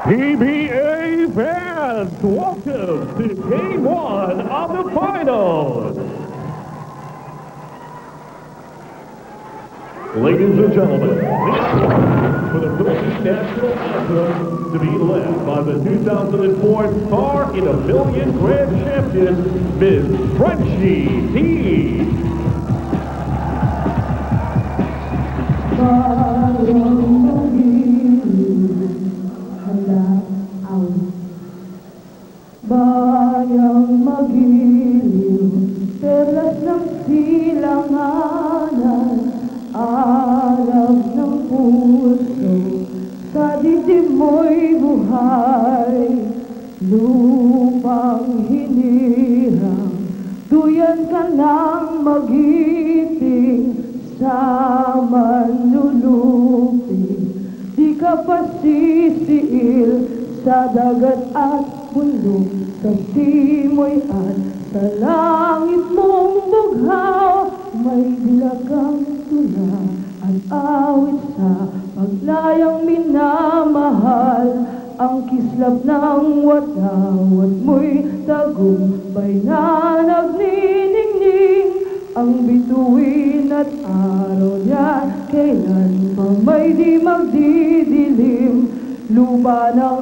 PBA fans, welcome to Game 1 of the finals. Ladies and gentlemen, for the Philippine national anthem to be led by the 2004 Star in a Million Grand Champion, Ms. Frenchie T. Bayang magiliw, perlas ng silanganan, alab ng puso, sa dibdib mo'y buhay, lupang hinirang, duyan ka ng magiting, sa manluluping, di ka pasisiil, sa dagat at bundok, sa simoy at sa langit mong bughaw, may dilagang tula at awit sa paglayang minamahal, ang kislap ng watawat mo'y tagumpay na nagniningning, ang bituin at araw niya kailan pa may di magdidilim, lupa ng